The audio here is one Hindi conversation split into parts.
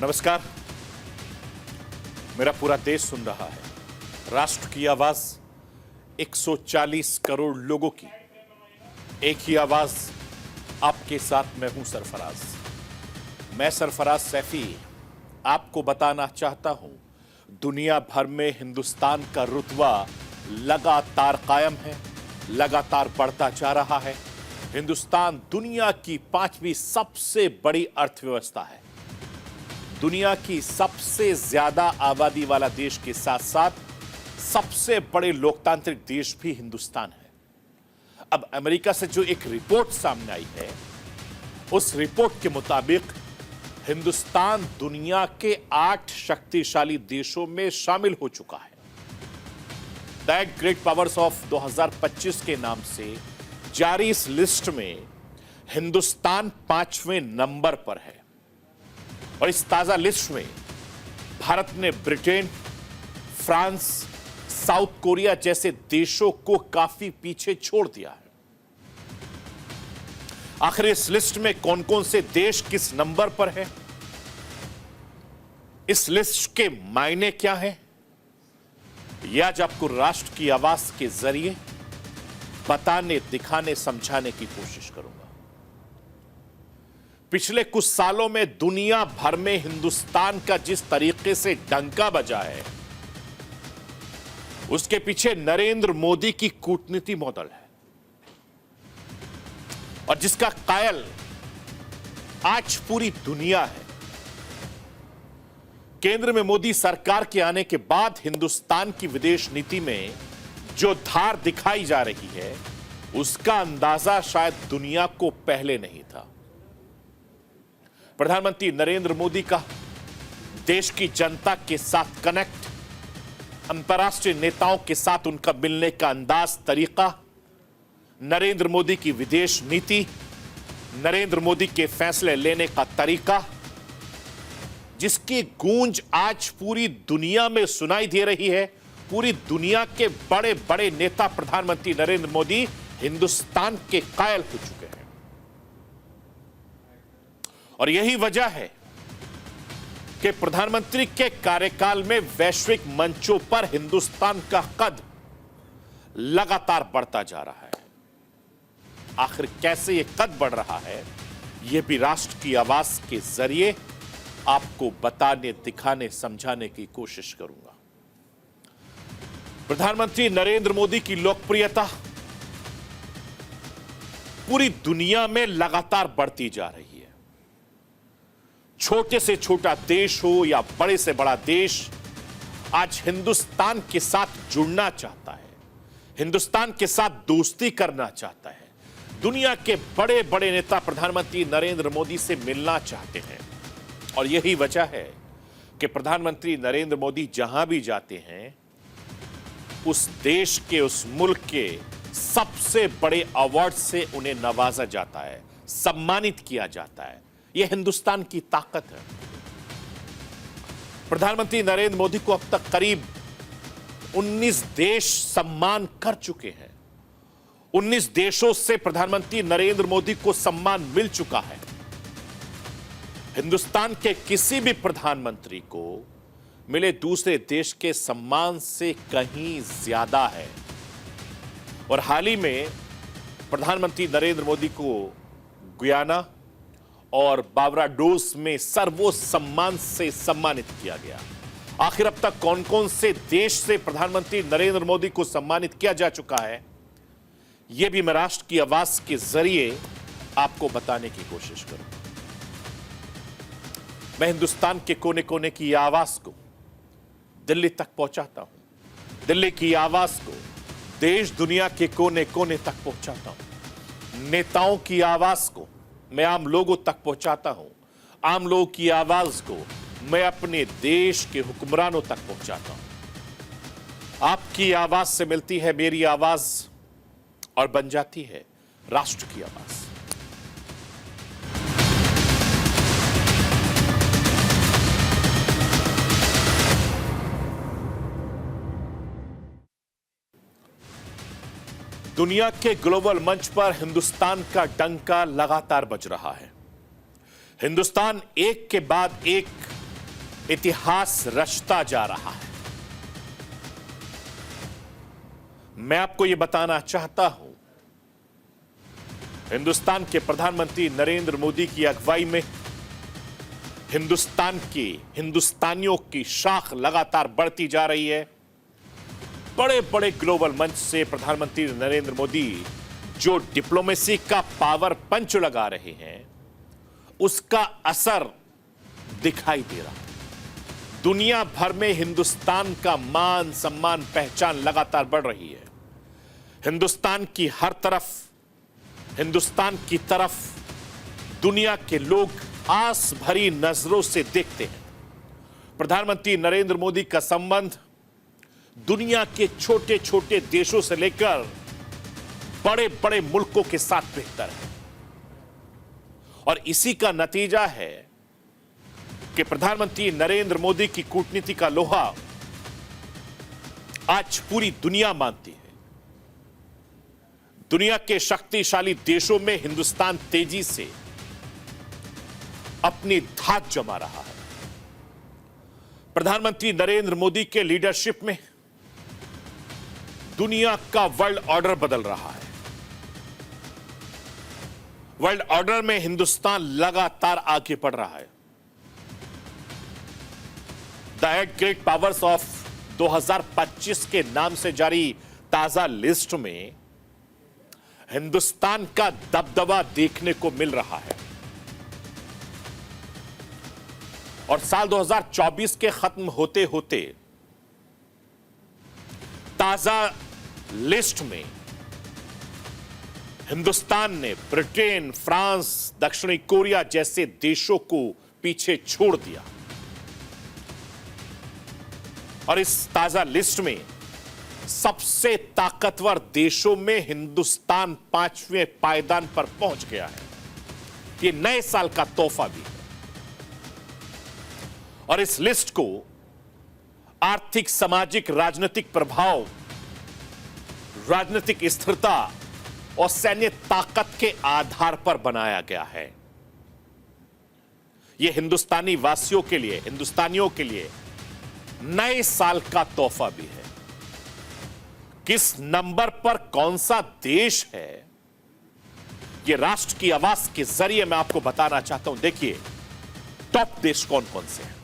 नमस्कार। मेरा पूरा देश सुन रहा है। राष्ट्र की आवाज 140 करोड़ लोगों की, एक ही आवाज। आपके साथ मैं हूं सरफराज। मैं सरफराज सैफी आपको बताना चाहता हूं, दुनिया भर में हिंदुस्तान का रुतबा लगातार कायम है, लगातार बढ़ता जा रहा है। हिंदुस्तान दुनिया की 5वीं सबसे बड़ी अर्थव्यवस्था है। दुनिया की सबसे ज्यादा आबादी वाला देश के साथ साथ सबसे बड़े लोकतांत्रिक देश भी हिंदुस्तान है। अब अमेरिका से जो एक रिपोर्ट सामने आई है, उस रिपोर्ट के मुताबिक हिंदुस्तान दुनिया के 8 शक्तिशाली देशों में शामिल हो चुका है। द ग्रेट पावर्स ऑफ 2025 के नाम से जारी इस लिस्ट में हिंदुस्तान 5वें नंबर पर है। और इस ताजा लिस्ट में भारत ने ब्रिटेन, फ्रांस, साउथ कोरिया जैसे देशों को काफी पीछे छोड़ दिया है। आखिर इस लिस्ट में कौन कौन से देश किस नंबर पर हैं? इस लिस्ट के मायने क्या हैं? यह आज आपको राष्ट्र की आवाज के जरिए बताने, दिखाने, समझाने की कोशिश करूंगा। पिछले कुछ सालों में दुनिया भर में हिंदुस्तान का जिस तरीके से डंका बजा है, उसके पीछे नरेंद्र मोदी की कूटनीति मॉडल है, और जिसका कायल आज पूरी दुनिया है। केंद्र में मोदी सरकार के आने के बाद हिंदुस्तान की विदेश नीति में जो धार दिखाई जा रही है, उसका अंदाजा शायद दुनिया को पहले नहीं था। प्रधानमंत्री नरेंद्र मोदी का देश की जनता के साथ कनेक्ट, अंतर्राष्ट्रीय नेताओं के साथ उनका मिलने का अंदाज, तरीका, नरेंद्र मोदी की विदेश नीति, नरेंद्र मोदी के फैसले लेने का तरीका, जिसकी गूंज आज पूरी दुनिया में सुनाई दे रही है। पूरी दुनिया के बड़े बड़े नेता प्रधानमंत्री नरेंद्र मोदी हिंदुस्तान के कायल हो चुके हैं। और यही वजह है कि प्रधानमंत्री के कार्यकाल में वैश्विक मंचों पर हिंदुस्तान का कद लगातार बढ़ता जा रहा है। आखिर कैसे यह कद बढ़ रहा है, यह भी राष्ट्र की आवाज के जरिए आपको बताने, दिखाने, समझाने की कोशिश करूंगा। प्रधानमंत्री नरेंद्र मोदी की लोकप्रियता पूरी दुनिया में लगातार बढ़ती जा रही है। छोटे से छोटा देश हो या बड़े से बड़ा देश, आज हिंदुस्तान के साथ जुड़ना चाहता है, हिंदुस्तान के साथ दोस्ती करना चाहता है। दुनिया के बड़े बड़े नेता प्रधानमंत्री नरेंद्र मोदी से मिलना चाहते हैं। और यही वजह है कि प्रधानमंत्री नरेंद्र मोदी जहां भी जाते हैं, उस देश के, उस मुल्क के सबसे बड़े अवार्ड से उन्हें नवाजा जाता है, सम्मानित किया जाता है। यह हिंदुस्तान की ताकत है। प्रधानमंत्री नरेंद्र मोदी को अब तक करीब 19 देश सम्मान कर चुके हैं। 19 देशों से प्रधानमंत्री नरेंद्र मोदी को सम्मान मिल चुका है। हिंदुस्तान के किसी भी प्रधानमंत्री को मिले दूसरे देश के सम्मान से कहीं ज्यादा है। और हाल ही में प्रधानमंत्री नरेंद्र मोदी को गुयाना और बारबाडोस में सर्वोच्च सम्मान से सम्मानित किया गया। आखिर अब तक कौन कौन से देश से प्रधानमंत्री नरेंद्र मोदी को सम्मानित किया जा चुका है, यह भी मैं राष्ट्र की आवाज के जरिए आपको बताने की कोशिश करूंगा। मैं हिंदुस्तान के कोने कोने की आवाज को दिल्ली तक पहुंचाता हूं। दिल्ली की आवाज को देश दुनिया के कोने कोने तक पहुंचाता हूं। नेताओं की आवाज को मैं आम लोगों तक पहुंचाता हूं। आम लोगों की आवाज को मैं अपने देश के हुक्मरानों तक पहुंचाता हूं। आपकी आवाज से मिलती है मेरी आवाज और बन जाती है राष्ट्र की आवाज। दुनिया के ग्लोबल मंच पर हिंदुस्तान का डंका लगातार बज रहा है। हिंदुस्तान एक के बाद एक इतिहास रचता जा रहा है। मैं आपको यह बताना चाहता हूं, हिंदुस्तान के प्रधानमंत्री नरेंद्र मोदी की अगुवाई में हिंदुस्तानियों की शाख लगातार बढ़ती जा रही है। बड़े बड़े ग्लोबल मंच से प्रधानमंत्री नरेंद्र मोदी जो डिप्लोमेसी का पावर पंच लगा रहे हैं, उसका असर दिखाई दे रहा है। दुनिया भर में हिंदुस्तान का मान सम्मान पहचान लगातार बढ़ रही है। हिंदुस्तान की तरफ दुनिया के लोग आस भरी नजरों से देखते हैं। प्रधानमंत्री नरेंद्र मोदी का संबंध दुनिया के छोटे छोटे देशों से लेकर बड़े बड़े मुल्कों के साथ बेहतर है, और इसी का नतीजा है कि प्रधानमंत्री नरेंद्र मोदी की कूटनीति का लोहा आज पूरी दुनिया मानती है। दुनिया के शक्तिशाली देशों में हिंदुस्तान तेजी से अपनी धाक जमा रहा है। प्रधानमंत्री नरेंद्र मोदी के लीडरशिप में दुनिया का वर्ल्ड ऑर्डर बदल रहा है। वर्ल्ड ऑर्डर में हिंदुस्तान लगातार आगे बढ़ रहा है। द 8 ग्रेट पावर्स ऑफ 2025 के नाम से जारी ताजा लिस्ट में हिंदुस्तान का दबदबा देखने को मिल रहा है, और साल 2024 के खत्म होते होते ताजा लिस्ट में हिंदुस्तान ने ब्रिटेन, फ्रांस, दक्षिणी कोरिया जैसे देशों को पीछे छोड़ दिया, और इस ताजा लिस्ट में सबसे ताकतवर देशों में हिंदुस्तान 5वें पायदान पर पहुंच गया है। यह नए साल का तोहफा भी है, और इस लिस्ट को आर्थिक, सामाजिक, राजनीतिक प्रभाव, राजनीतिक स्थिरता और सैन्य ताकत के आधार पर बनाया गया है। यह हिंदुस्तानी वासियों के लिए, हिंदुस्तानियों के लिए नए साल का तोहफा भी है। किस नंबर पर कौन सा देश है, यह राष्ट्र की आवाज के जरिए मैं आपको बताना चाहता हूं। देखिए टॉप देश कौन कौन से हैं।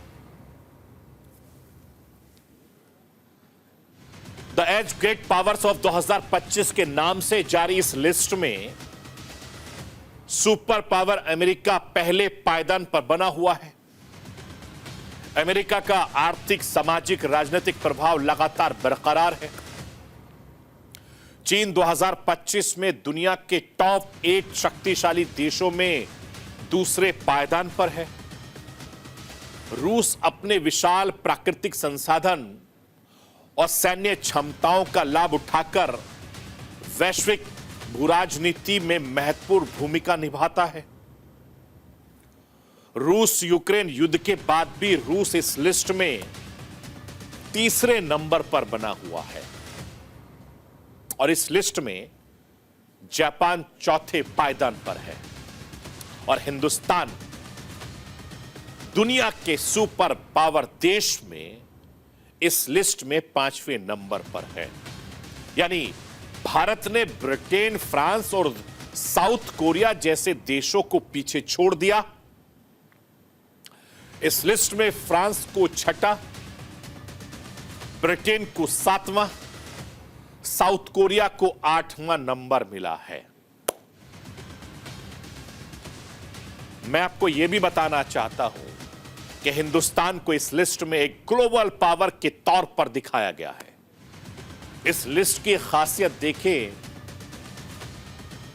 द 8 ग्रेट पावर्स ऑफ 2025 के नाम से जारी इस लिस्ट में सुपर पावर अमेरिका पहले पायदान पर बना हुआ है। अमेरिका का आर्थिक, सामाजिक, राजनीतिक प्रभाव लगातार बरकरार है। चीन 2025 में दुनिया के टॉप 8 शक्तिशाली देशों में दूसरे पायदान पर है। रूस अपने विशाल प्राकृतिक संसाधन और सैन्य क्षमताओं का लाभ उठाकर वैश्विक भूराजनीति में महत्वपूर्ण भूमिका निभाता है। रूस यूक्रेन युद्ध के बाद भी रूस इस लिस्ट में तीसरे नंबर पर बना हुआ है, और इस लिस्ट में जापान चौथे पायदान पर है, और हिंदुस्तान दुनिया के सुपर पावर देश में इस लिस्ट में 5वें नंबर पर है। यानी भारत ने ब्रिटेन, फ्रांस और साउथ कोरिया जैसे देशों को पीछे छोड़ दिया। इस लिस्ट में फ्रांस को 6वां, ब्रिटेन को 7वां, साउथ कोरिया को 8वां नंबर मिला है। मैं आपको यह भी बताना चाहता हूं कि हिंदुस्तान को इस लिस्ट में एक ग्लोबल पावर के तौर पर दिखाया गया है। इस लिस्ट की खासियत देखें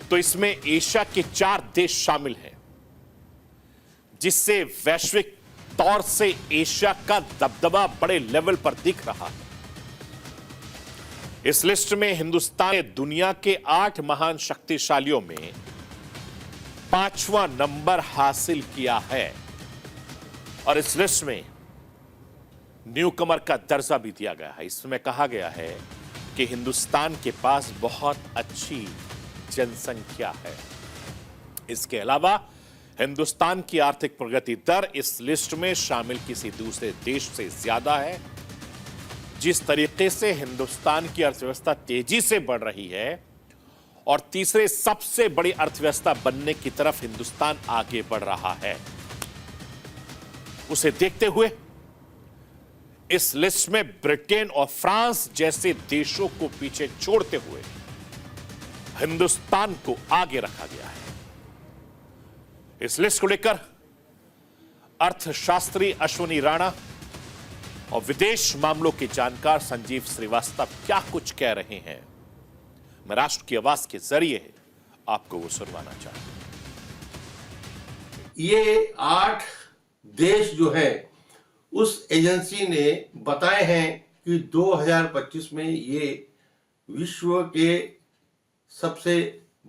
तो इसमें एशिया के 4 देश शामिल हैं, जिससे वैश्विक तौर से एशिया का दबदबा बड़े लेवल पर दिख रहा है। इस लिस्ट में हिंदुस्तान ने दुनिया के 8 महान शक्तिशालियों में 5वां नंबर हासिल किया है, और इस लिस्ट में न्यूकमर का दर्जा भी दिया गया है। इसमें कहा गया है कि हिंदुस्तान के पास बहुत अच्छी जनसंख्या है। इसके अलावा हिंदुस्तान की आर्थिक प्रगति दर इस लिस्ट में शामिल किसी दूसरे देश से ज्यादा है। जिस तरीके से हिंदुस्तान की अर्थव्यवस्था तेजी से बढ़ रही है और तीसरे सबसे बड़ी अर्थव्यवस्था बनने की तरफ हिंदुस्तान आगे बढ़ रहा है, उसे देखते हुए इस लिस्ट में ब्रिटेन और फ्रांस जैसे देशों को पीछे छोड़ते हुए हिंदुस्तान को आगे रखा गया है। इस लिस्ट को लेकर अर्थशास्त्री अश्विनी राणा और विदेश मामलों के जानकार संजीव श्रीवास्तव क्या कुछ कह रहे हैं, मैं राष्ट्र की आवाज के जरिए आपको वो सुनवाना चाहता हूं। ये 8 देश जो है उस एजेंसी ने बताए हैं कि 2025 में ये विश्व के सबसे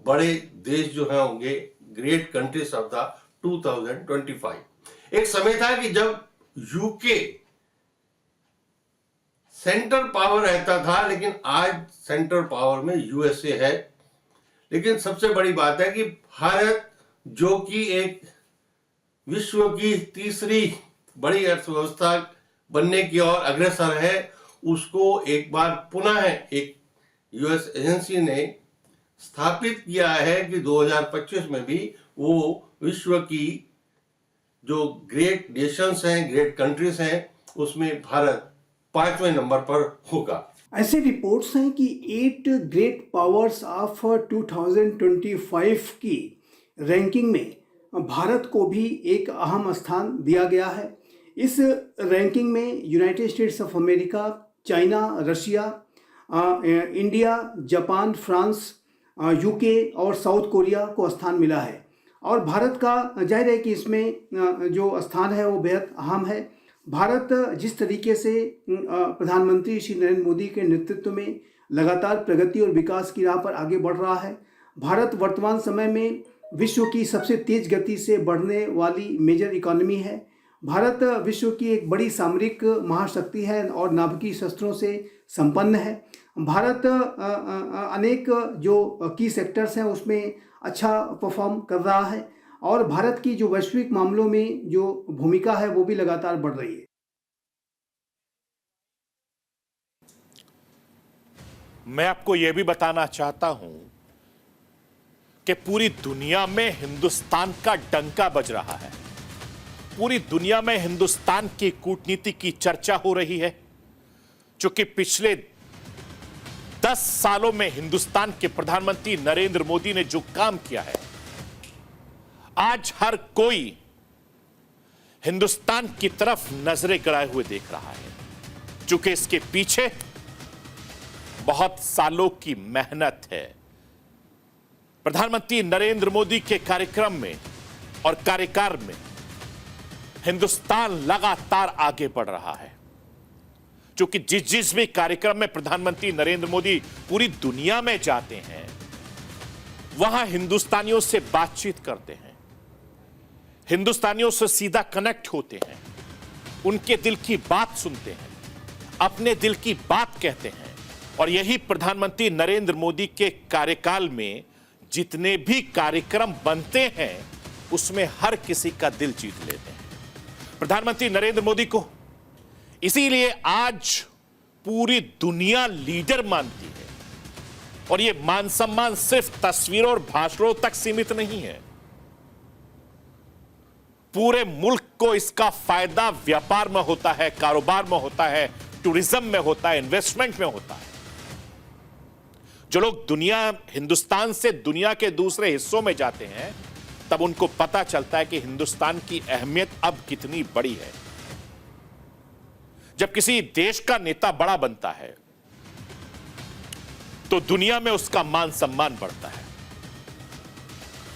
बड़े देश जो है होंगे, ग्रेट कंट्रीज ऑफ द 2025। एक समय था कि जब यूके सेंट्रल पावर रहता था, लेकिन आज सेंट्रल पावर में यूएसए है। लेकिन सबसे बड़ी बात है कि भारत जो कि एक विश्व की तीसरी बड़ी अर्थव्यवस्था बनने की ओर अग्रसर है, उसको एक बार पुनः एक यूएस एजेंसी ने स्थापित किया है कि 2025 में भी वो विश्व की जो ग्रेट नेशंस हैं, ग्रेट कंट्रीज हैं, उसमें भारत 5वें नंबर पर होगा। ऐसे रिपोर्ट्स हैं कि 8 ग्रेट पावर्स ऑफ 2025 की रैंकिंग में भारत को भी एक अहम स्थान दिया गया है। इस रैंकिंग में United states of America, China, Russia, India, Japan, France, UK और साउथ कोरिया को स्थान मिला है। और भारत का जाहिर है कि इसमें जो स्थान है वो बेहद अहम है। भारत जिस तरीके से प्रधानमंत्री श्री नरेंद्र मोदी के नेतृत्व में लगातार प्रगति और विकास की राह पर आगे बढ़ रहा है, भारत वर्तमान समय में विश्व की सबसे तेज गति से बढ़ने वाली मेजर इकोनॉमी है। भारत विश्व की एक बड़ी सामरिक महाशक्ति है और नाभिकीय शस्त्रों से संपन्न है। भारत अनेक जो की सेक्टर्स हैं उसमें अच्छा परफॉर्म कर रहा है और भारत की जो वैश्विक मामलों में जो भूमिका है वो भी लगातार बढ़ रही है। मैं आपको यह भी बताना चाहता हूं कि पूरी दुनिया में हिंदुस्तान का डंका बज रहा है। पूरी दुनिया में हिंदुस्तान की कूटनीति की चर्चा हो रही है, क्योंकि पिछले 10 सालों में हिंदुस्तान के प्रधानमंत्री नरेंद्र मोदी ने जो काम किया है, आज हर कोई हिंदुस्तान की तरफ नजरें गड़ाए हुए देख रहा है, क्योंकि इसके पीछे बहुत सालों की मेहनत है। प्रधानमंत्री नरेंद्र मोदी के कार्यक्रम में और कार्यकाल में हिंदुस्तान लगातार आगे बढ़ रहा है, क्योंकि जिस भी कार्यक्रम में प्रधानमंत्री नरेंद्र मोदी पूरी दुनिया में जाते हैं, वहां हिंदुस्तानियों से बातचीत करते हैं, हिंदुस्तानियों से सीधा कनेक्ट होते हैं, उनके दिल की बात सुनते हैं, अपने दिल की बात कहते हैं। और यही प्रधानमंत्री नरेंद्र मोदी के कार्यकाल में जितने भी कार्यक्रम बनते हैं, उसमें हर किसी का दिल जीत लेते हैं। प्रधानमंत्री नरेंद्र मोदी को इसीलिए आज पूरी दुनिया लीडर मानती है। और यह मान सम्मान सिर्फ तस्वीरों और भाषणों तक सीमित नहीं है, पूरे मुल्क को इसका फायदा व्यापार में होता है, कारोबार में होता है, टूरिज्म में होता है, इन्वेस्टमेंट में होता है। जो लोग हिंदुस्तान से दुनिया के दूसरे हिस्सों में जाते हैं, तब उनको पता चलता है कि हिंदुस्तान की अहमियत अब कितनी बड़ी है। जब किसी देश का नेता बड़ा बनता है तो दुनिया में उसका मान सम्मान बढ़ता है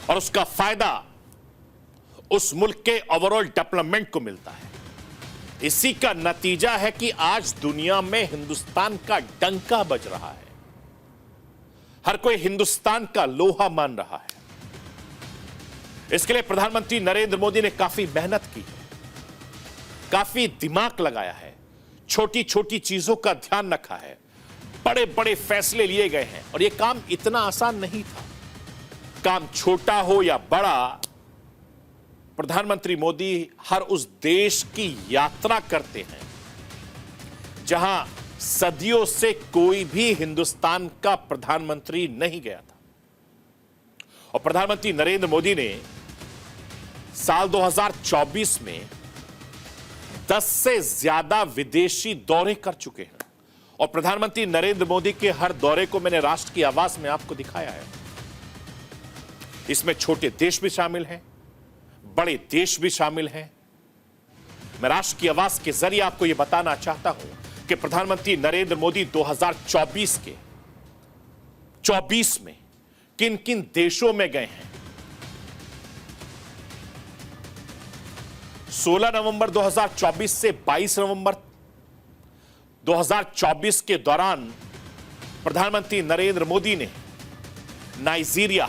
और उसका फायदा उस मुल्क के ओवरऑल डेवलपमेंट को मिलता है। इसी का नतीजा है कि आज दुनिया में हिंदुस्तान का डंका बज रहा है, हर कोई हिंदुस्तान का लोहा मान रहा है। इसके लिए प्रधानमंत्री नरेंद्र मोदी ने काफी मेहनत की है, काफी दिमाग लगाया है, छोटी छोटी चीजों का ध्यान रखा है, बड़े बड़े फैसले लिए गए हैं। और यह काम इतना आसान नहीं था। काम छोटा हो या बड़ा, प्रधानमंत्री मोदी हर उस देश की यात्रा करते हैं जहां सदियों से कोई भी हिंदुस्तान का प्रधानमंत्री नहीं गया था। और प्रधानमंत्री नरेंद्र मोदी ने साल 2024 में 10 से ज्यादा विदेशी दौरे कर चुके हैं। और प्रधानमंत्री नरेंद्र मोदी के हर दौरे को मैंने राष्ट्र की आवाज में आपको दिखाया है। इसमें छोटे देश भी शामिल हैं, बड़े देश भी शामिल हैं। मैं राष्ट्र की आवाज के जरिए आपको यह बताना चाहता हूं कि प्रधानमंत्री नरेंद्र मोदी 2024 के 24 में किन किन देशों में गए हैं। 16 नवंबर 2024 से 22 नवंबर 2024 के दौरान प्रधानमंत्री नरेंद्र मोदी ने नाइजीरिया,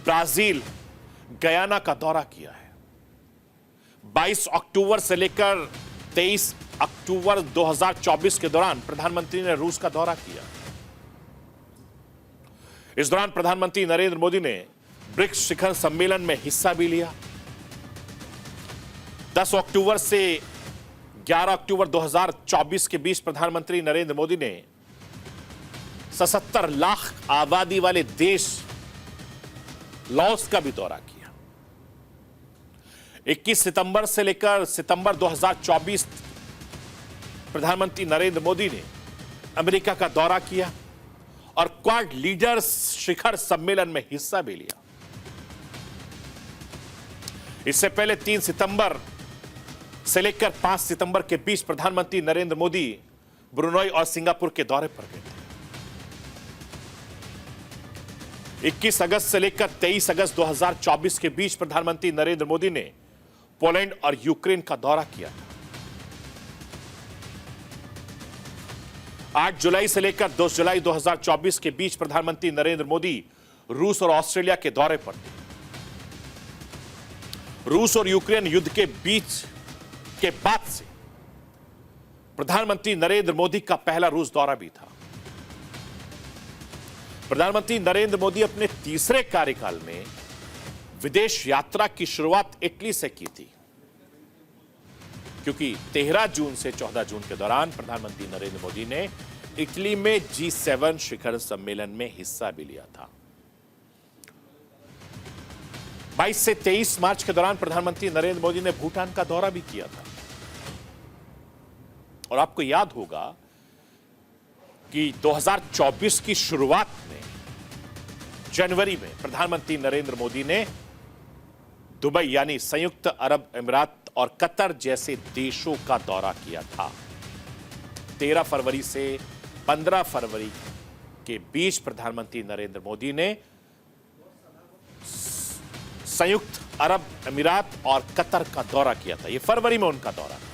ब्राजील, गयाना का दौरा किया है। 22 अक्टूबर से लेकर 23 अक्टूबर 2024 के दौरान प्रधानमंत्री ने रूस का दौरा किया। इस दौरान प्रधानमंत्री नरेंद्र मोदी ने ब्रिक्स शिखर सम्मेलन में हिस्सा भी लिया। 10 अक्टूबर से 11 अक्टूबर 2024 के बीच प्रधानमंत्री नरेंद्र मोदी ने 77 लाख आबादी वाले देश लाओस का भी दौरा किया। 21 सितंबर से लेकर सितंबर 2024 प्रधानमंत्री नरेंद्र मोदी ने अमेरिका का दौरा किया और क्वाड लीडर्स शिखर सम्मेलन में हिस्सा भी लिया। इससे पहले 3 सितंबर से लेकर 5 सितंबर के बीच प्रधानमंत्री नरेंद्र मोदी ब्रुनई और सिंगापुर के दौरे पर गए थे। 21 अगस्त से लेकर 23 अगस्त 2024 के बीच प्रधानमंत्री नरेंद्र मोदी ने पोलैंड और यूक्रेन का दौरा किया। 8 जुलाई से लेकर 2 जुलाई 2024 के बीच प्रधानमंत्री नरेंद्र मोदी रूस और ऑस्ट्रेलिया के दौरे पर थे। रूस और यूक्रेन युद्ध के बीच के बाद से प्रधानमंत्री नरेंद्र मोदी का पहला रूस दौरा भी था। प्रधानमंत्री नरेंद्र मोदी अपने तीसरे कार्यकाल में विदेश यात्रा की शुरुआत इटली से की थी, क्योंकि 13 जून से 14 जून के दौरान प्रधानमंत्री नरेंद्र मोदी ने इटली में G7 शिखर सम्मेलन में हिस्सा भी लिया था। 22 से 23 मार्च के दौरान प्रधानमंत्री नरेंद्र मोदी ने भूटान का दौरा भी किया था। और आपको याद होगा कि 2024 की शुरुआत में जनवरी में प्रधानमंत्री नरेंद्र मोदी ने दुबई यानी संयुक्त अरब अमीरात और कतर जैसे देशों का दौरा किया था। 13 फरवरी से 15 फरवरी के बीच प्रधानमंत्री नरेंद्र मोदी ने संयुक्त अरब अमीरात और कतर का दौरा किया था। यह फरवरी में उनका दौरा था।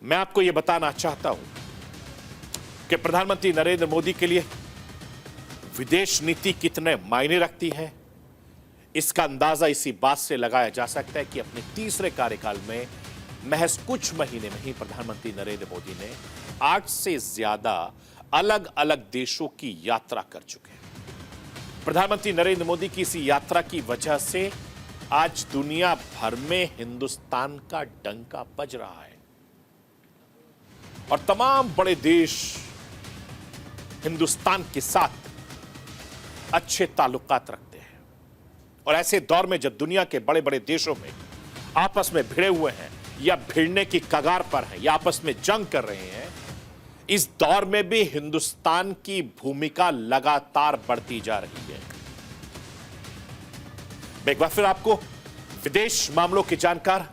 मैं आपको यह बताना चाहता हूं कि प्रधानमंत्री नरेंद्र मोदी के लिए विदेश नीति कितने मायने रखती है, इसका अंदाजा इसी बात से लगाया जा सकता है कि अपने तीसरे कार्यकाल में महज कुछ महीने में ही प्रधानमंत्री नरेंद्र मोदी ने 8 से ज्यादा अलग अलग देशों की यात्रा कर चुके हैं। प्रधानमंत्री नरेंद्र मोदी की इसी यात्रा की वजह से आज दुनिया भर में हिंदुस्तान का डंका बज रहा है और तमाम बड़े देश हिंदुस्तान के साथ अच्छे ताल्लुकात रखते हैं। और ऐसे दौर में जब दुनिया के बड़े बड़े देशों में आपस में भिड़े हुए हैं या भिड़ने की कगार पर हैं या आपस में जंग कर रहे हैं, इस दौर में भी हिंदुस्तान की भूमिका लगातार बढ़ती जा रही है। मैं एक बार फिर आपको विदेश मामलों के जानकार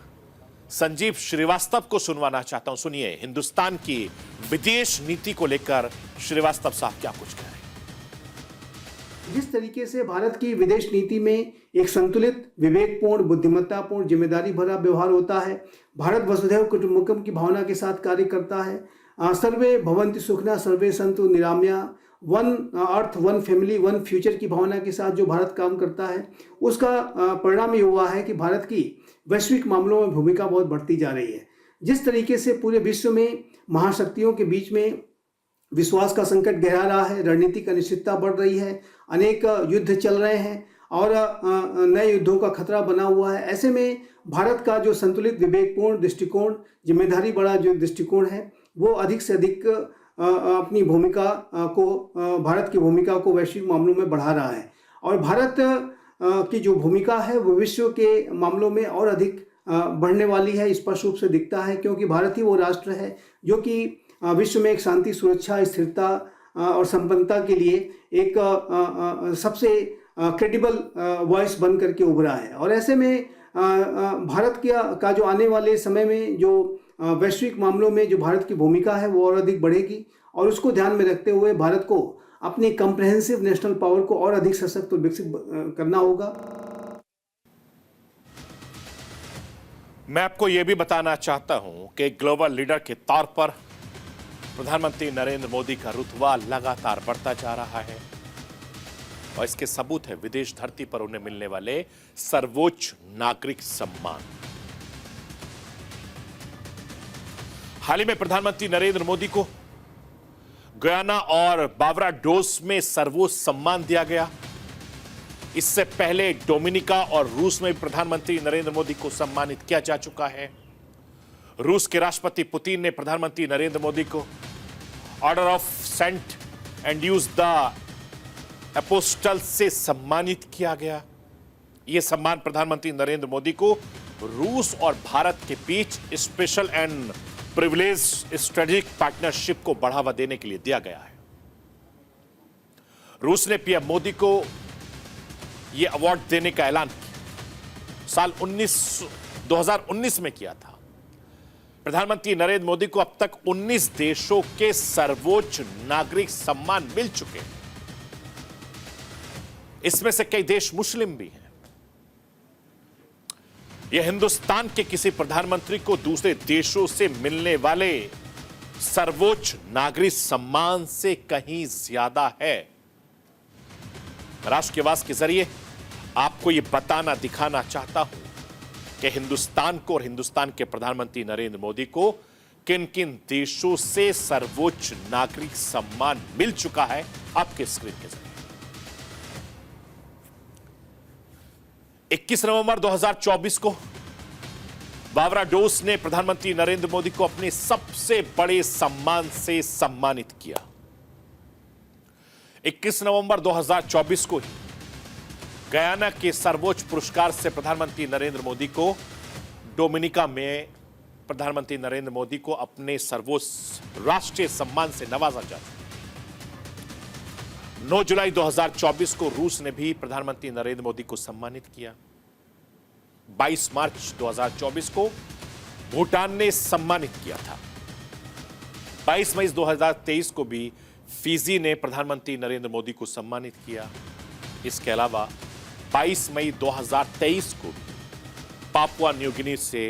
संजीव श्रीवास्तव को सुनवाना चाहता हूं। सुनिए हिंदुस्तान की विदेश नीति को लेकर श्रीवास्तव साहब क्या कुछ कह रहे हैं। जिस तरीके से भारत की विदेश नीति में एक संतुलित, विवेकपूर्ण, बुद्धिमत्तापूर्ण, जिम्मेदारी भरा व्यवहार होता है। भारत वसुधैव कुटुंबकम की भावना के साथ कार्य करता है। सर्वे भवन्ति सुखिनः सर्वे सन्तु निरामया, one earth, one family, one future की भावना के साथ जो भारत काम करता है, उसका परिणाम ये हुआ है कि भारत की वैश्विक मामलों में भूमिका बहुत बढ़ती जा रही है। जिस तरीके से पूरे विश्व में महाशक्तियों के बीच में विश्वास का संकट गहरा रहा है, रणनीतिक अनिश्चितता बढ़ रही है, अनेक युद्ध चल रहे हैं, और नए युद्धों का खतरा बना हुआ है। ऐसे में भारत का जो संतुलित विवेकपूर्ण दृष्टिकोण, जिम्मेदारी बड़ा जो दृष्टिकोण है, वो अधिक से अधिक अपनी भूमिका भारत की भूमिका को वैश्विक मामलों में बढ़ा रहा है। और भारत की जो भूमिका है वो विश्व के मामलों में और अधिक बढ़ने वाली है, स्पष्ट रूप से दिखता है, क्योंकि भारत ही वो राष्ट्र है जो कि विश्व में एक शांति, सुरक्षा, स्थिरता और संपन्नता के लिए एक सबसे क्रेडिबल वॉइस बन करके उभरा है। और ऐसे में भारत का जो आने वाले समय में जो वैश्विक मामलों में जो भारत की भूमिका है वो और अधिक बढ़ेगी, और उसको ध्यान में रखते हुए भारत को अपनी कम्प्रहेंसिव नेशनल पावर को और अधिक सशक्त और विकसित करना होगा। मैं आपको यह भी बताना चाहता हूं कि ग्लोबल लीडर के तौर पर प्रधानमंत्री नरेंद्र मोदी का रुतबा लगातार बढ़ता जा रहा है, और इसके सबूत है विदेश धरती पर उन्हें मिलने वाले सर्वोच्च नागरिक सम्मान। हाल ही में प्रधानमंत्री नरेंद्र मोदी को गयाना और बारबाडोस में सर्वोच्च सम्मान दिया गया। इससे पहले डोमिनिका और रूस में प्रधानमंत्री नरेंद्र मोदी को सम्मानित किया जा चुका है। रूस के राष्ट्रपति पुतिन ने प्रधानमंत्री नरेंद्र मोदी को Order of Saint Andrews the Apostle से सम्मानित किया गया। यह सम्मान प्रधानमंत्री नरेंद्र मोदी को रूस और भारत के बीच special and privilege strategic partnership को बढ़ावा देने के लिए दिया गया है। रूस ने पीएम मोदी को यह अवार्ड देने का ऐलान साल 2019 में किया था। प्रधानमंत्री नरेंद्र मोदी को अब तक 19 देशों के सर्वोच्च नागरिक सम्मान मिल चुके हैं। इसमें से कई देश मुस्लिम भी हैं। यह हिंदुस्तान के किसी प्रधानमंत्री को दूसरे देशों से मिलने वाले सर्वोच्च नागरिक सम्मान से कहीं ज्यादा है। राष्ट्र के आवाज के जरिए आपको यह बताना, दिखाना चाहता हूं कि हिंदुस्तान को और हिंदुस्तान के प्रधानमंत्री नरेंद्र मोदी को किन किन देशों से सर्वोच्च नागरिक सम्मान मिल चुका है आपके स्क्रीन के जरिए। 21 नवंबर 2024 को बारबाडोस ने प्रधानमंत्री नरेंद्र मोदी को अपने सबसे बड़े सम्मान से सम्मानित किया। 21 नवंबर 2024 को ही गयाना के सर्वोच्च पुरस्कार से प्रधानमंत्री नरेंद्र मोदी को डोमिनिका में प्रधानमंत्री नरेंद्र मोदी को अपने सर्वोच्च राष्ट्रीय सम्मान से नवाजा जा चुका। 9 जुलाई 2024 को रूस ने भी प्रधानमंत्री नरेंद्र मोदी को सम्मानित किया। 22 मार्च 2024 को भूटान ने सम्मानित किया था। 22 मई 2023 को भी फिजी ने प्रधानमंत्री नरेंद्र मोदी को सम्मानित किया। इसके अलावा 22 मई 2023 को पापुआ न्यू गिनी से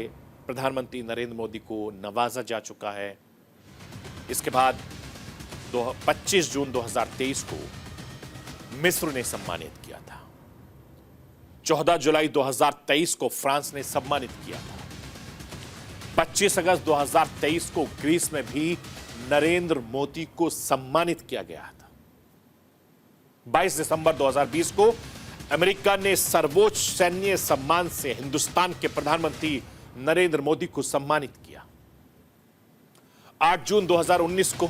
प्रधानमंत्री नरेंद्र मोदी को नवाजा जा चुका है। इसके बाद 25 जून 2023 को मिस्र ने सम्मानित किया था। 14 जुलाई 2023 को फ्रांस ने सम्मानित किया था। 25 अगस्त 2023 को ग्रीस में भी नरेंद्र मोदी को सम्मानित किया गया था। 22 दिसंबर 2020 को अमेरिका ने सर्वोच्च सैन्य सम्मान से हिंदुस्तान के प्रधानमंत्री नरेंद्र मोदी को सम्मानित किया। 8 जून 2019 को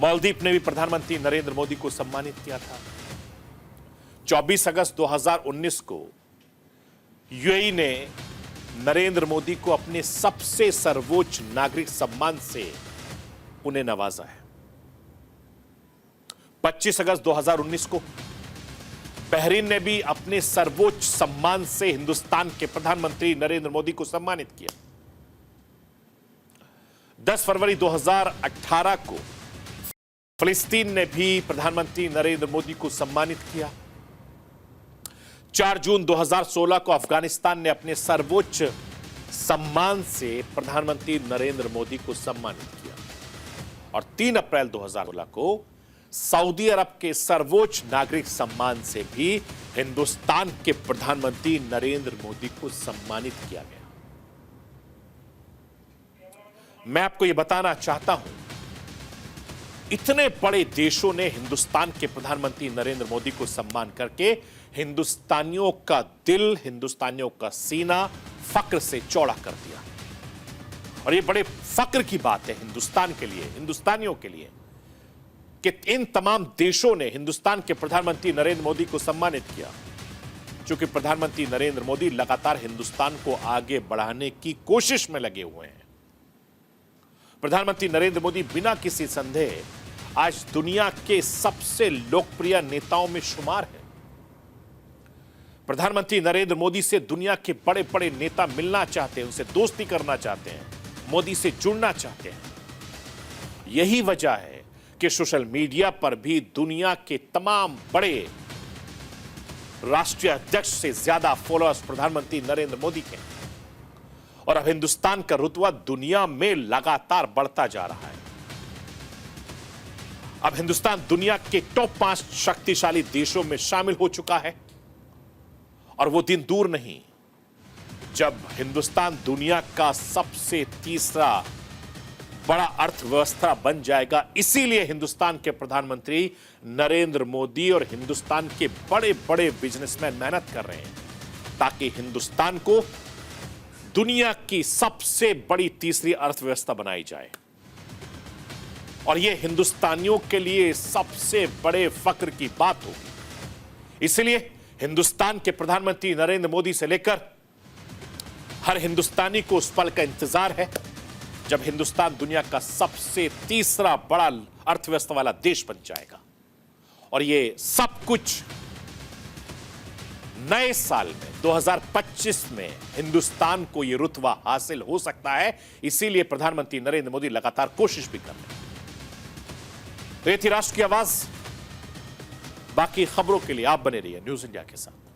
मालदीव ने भी प्रधानमंत्री नरेंद्र मोदी को सम्मानित किया था। 24 अगस्त 2019 को यूएई ने नरेंद्र मोदी को अपने सबसे सर्वोच्च नागरिक सम्मान से उन्हें नवाजा है। 25 अगस्त 2019 को बहरीन ने भी अपने सर्वोच्च सम्मान से हिंदुस्तान के प्रधानमंत्री नरेंद्र मोदी को सम्मानित किया। 10 फरवरी 2018 को फिलिस्तीन ने भी प्रधानमंत्री नरेंद्र मोदी को सम्मानित किया। 4 जून 2016 को अफगानिस्तान ने अपने सर्वोच्च सम्मान से प्रधानमंत्री नरेंद्र मोदी को सम्मानित किया। और 3 अप्रैल 2016 को सऊदी अरब के सर्वोच्च नागरिक सम्मान से भी हिंदुस्तान के प्रधानमंत्री नरेंद्र मोदी को सम्मानित किया गया। मैं आपको यह बताना चाहता हूं, इतने बड़े देशों ने हिंदुस्तान के प्रधानमंत्री नरेंद्र मोदी को सम्मान करके हिंदुस्तानियों का दिल, हिंदुस्तानियों का सीना फक्र से चौड़ा कर दिया। और ये बड़े फक्र की बात है हिंदुस्तान के लिए, हिंदुस्तानियों के लिए, कि इन तमाम देशों ने हिंदुस्तान के प्रधानमंत्री नरेंद्र मोदी को सम्मानित किया, क्योंकि प्रधानमंत्री नरेंद्र मोदी लगातार हिंदुस्तान को आगे बढ़ाने की कोशिश में लगे हुए हैं। प्रधानमंत्री नरेंद्र मोदी बिना किसी संदेह आज दुनिया के सबसे लोकप्रिय नेताओं में शुमार है। प्रधानमंत्री नरेंद्र मोदी से दुनिया के बड़े बड़े नेता मिलना चाहते हैं, उनसे दोस्ती करना चाहते हैं, मोदी से जुड़ना चाहते हैं। यही वजह है कि सोशल मीडिया पर भी दुनिया के तमाम बड़े राष्ट्रीय अध्यक्ष से ज्यादा फॉलोअर्स प्रधानमंत्री नरेंद्र मोदी के हैं। और अब हिंदुस्तान का रुतबा दुनिया में लगातार बढ़ता जा रहा है। अब हिंदुस्तान दुनिया के टॉप 5 शक्तिशाली देशों में शामिल हो चुका है। और वो दिन दूर नहीं जब हिंदुस्तान दुनिया का सबसे तीसरा बड़ा अर्थव्यवस्था बन जाएगा। इसीलिए हिंदुस्तान के प्रधानमंत्री नरेंद्र मोदी और हिंदुस्तान के बड़े बड़े बिजनेसमैन मेहनत कर रहे हैं ताकि हिंदुस्तान को दुनिया की सबसे बड़ी तीसरी अर्थव्यवस्था बनाई जाए। और यह हिंदुस्तानियों के लिए सबसे बड़े फक्र की बात होगी। इसलिए हिंदुस्तान के प्रधानमंत्री नरेंद्र मोदी से लेकर हर हिंदुस्तानी को उस पल का इंतजार है जब हिंदुस्तान दुनिया का सबसे तीसरा बड़ा अर्थव्यवस्था वाला देश बन जाएगा। और ये सब कुछ नए साल में 2025 में हिंदुस्तान को यह रुतबा हासिल हो सकता है। इसीलिए प्रधानमंत्री नरेंद्र मोदी लगातार कोशिश भी कर रहे हैं। तो ये थी राष्ट्र की आवाज। बाकी खबरों के लिए आप बने रहिए न्यूज़ इंडिया के साथ।